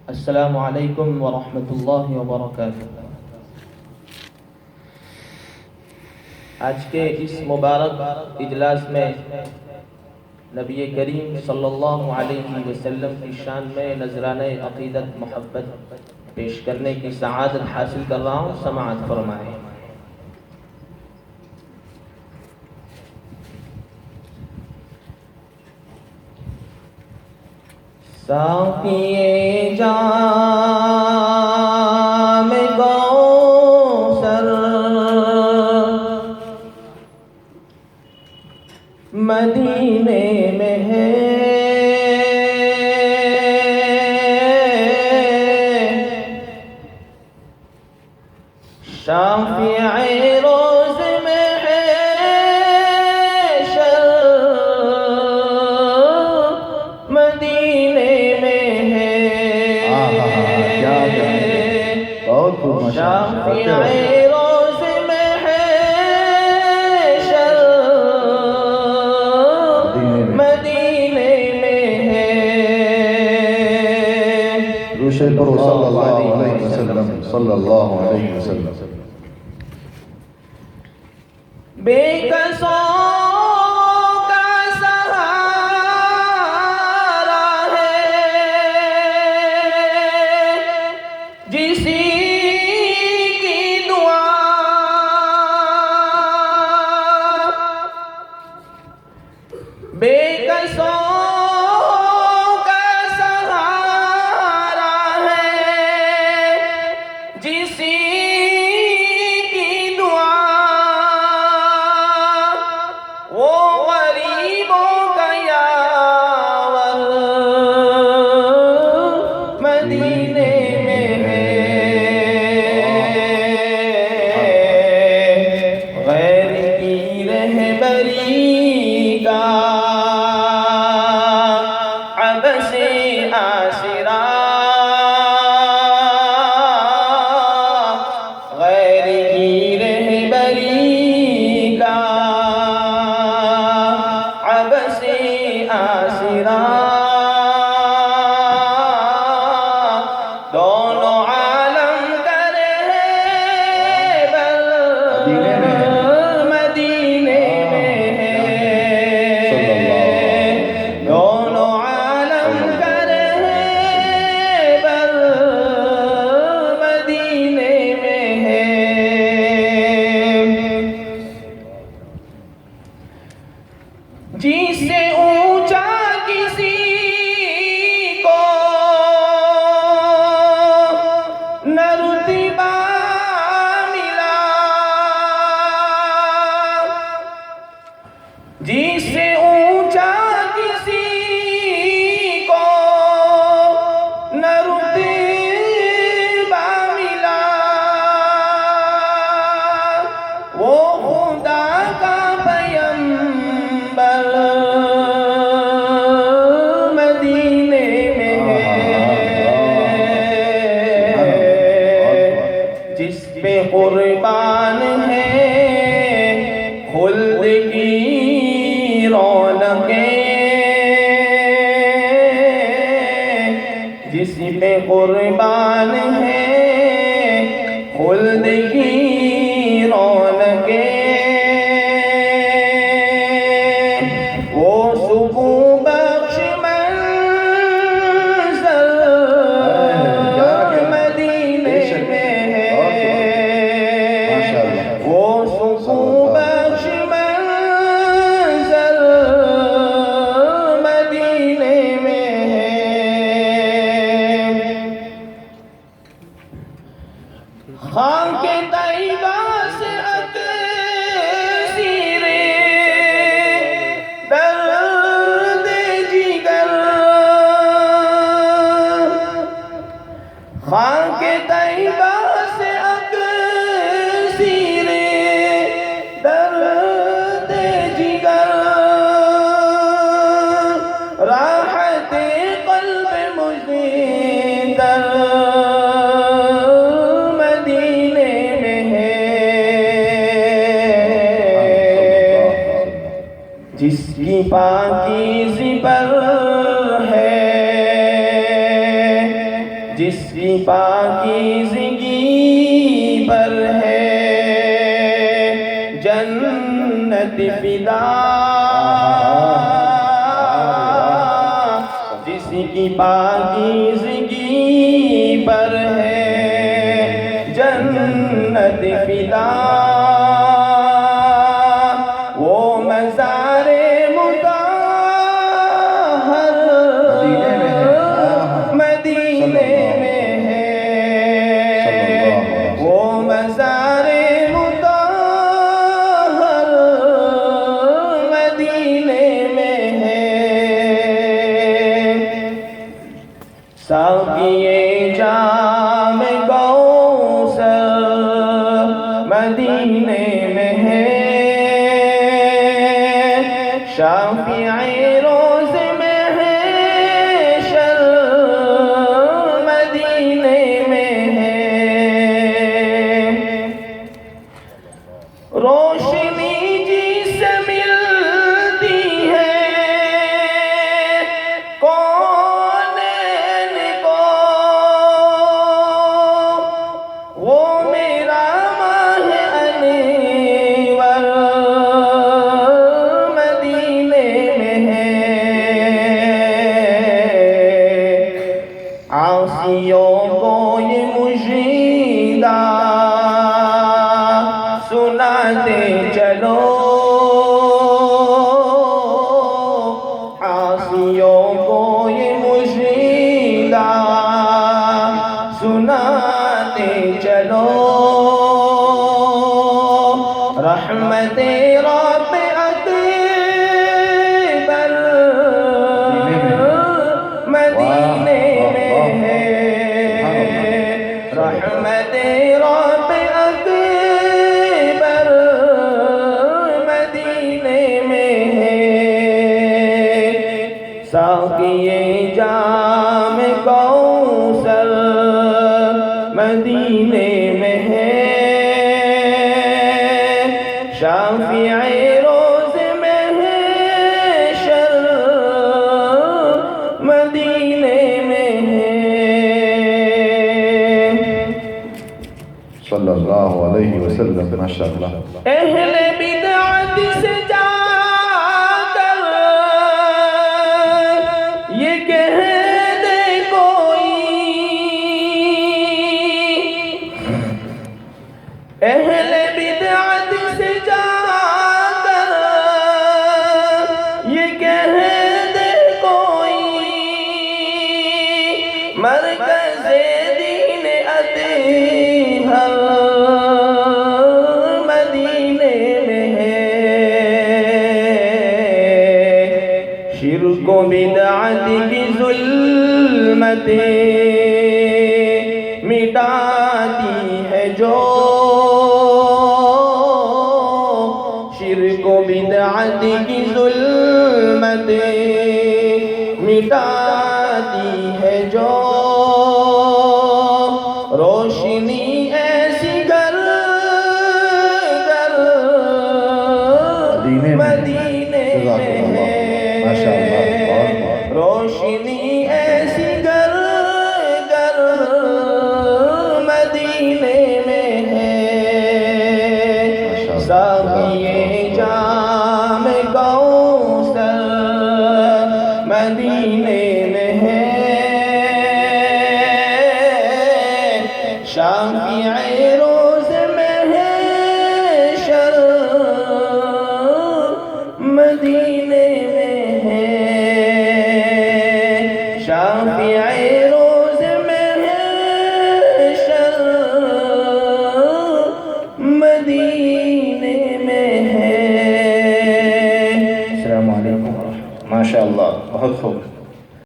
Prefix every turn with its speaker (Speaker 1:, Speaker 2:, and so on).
Speaker 1: السلام علیکم ورحمۃ اللہ وبرکاتہ۔ آج کے اس مبارک اجلاس میں نبی کریم صلی اللہ علیہ وسلم کی شان میں نذرانہ عقیدت محبت پیش کرنے کی سعادت حاصل کر رہا ہوں، سماعت فرمائیں۔ ساقیِ جام کوثر مدینے میں ہے، شافع روز میں ہے شر مدینے میں ہے، شافع روز میں ہے شر مدینے میں ہے۔
Speaker 2: روشن پر صلی اللہ علیہ وسلم صلی اللہ علیہ وسلم۔
Speaker 1: بے کسوں کا سہارا ہے، جسی کی دعا بے کسوں کا سہارا ہے، جسی کی دعا وہ غریبوں کا یاور مدینے میں ہے، غیر کی رہبری کا عبث آسرا، غیر کی رہبری کا عبث آسرا، دونوں عالم کا رہبر مدینے میں ہے، دونوں عالم کا رہبر مدینے میں ہے۔ جس سے اونچا کسی کو نہ رتبہ ملا، جس سے اونچا کسی کو نہ رتبہ ملا، وہ خدا کا پیغمبر مدینے میں ہے، جس پہ قربان ہے خلد کی رونقیں، جس پہ قربان ہے خلد کی رونقیں، وہ سکون بخش منظر مدینے میں ہے، وہ سکون بخش منظر مدینے میں ہے۔ خاک طیبہ سے اکسیر درد جگر، خاک طیبہ سے اکسیر درد جگر، راحت قلب مجدر مدینے میں ہے، جس کی پاکیزی پر ہے کی پاکیزگی پر ہے جنت فدا، جس کی پاکیزگی پر ہے جنت فدا، وہ مزار مطہر مدینے میں ہے، وہ مزار مطہر مدینے میں ہے، ساقیے جام کوثر مدینے میں ہے، شافعِ روز محشر مدینے میں ہے، روشنی جس سے ملتی ہے کونین کو، وہ میرا ماہ انور مدینے میں ہے، عاصیوں کو یہ مژدہ سناتے چلو، عاصیوں کو یہ مژدہ سناتے چلو، رحمت رب اکبر مدینے میں ہے، رحمت رب اکبر مدینے میں ہے، ساقیے جام کوثر مدینے میں ہے، شافعِ روز محشر مدینے میں ہے۔
Speaker 2: صلی اللہ علیہ وسلم، ماشاءاللہ۔
Speaker 1: اہل بدعت سے جا کر یہ کہہ دے کوئی، اہل بدعت سے جا کر یہ کہہ دے کوئی، مرکز دین اطہر مدینے میں ہے، شرک و بدعت کی ظلمتیں مٹاتی ہے جو، شرک و بدعت کی ظلمتیں مٹاتی ہے جو، روشنی ایسی گر گر مدینے میں ہے، روشنی ایسی گر گر مدینے میں ہے، ساقیے جام کوثر مدینے میں ہے، شافعِ روز محشر مدینے میں ہے، شافعِ روز محشر مدینے میں ہے۔ السلام علیکم، ماشاءاللہ، بہت خوب۔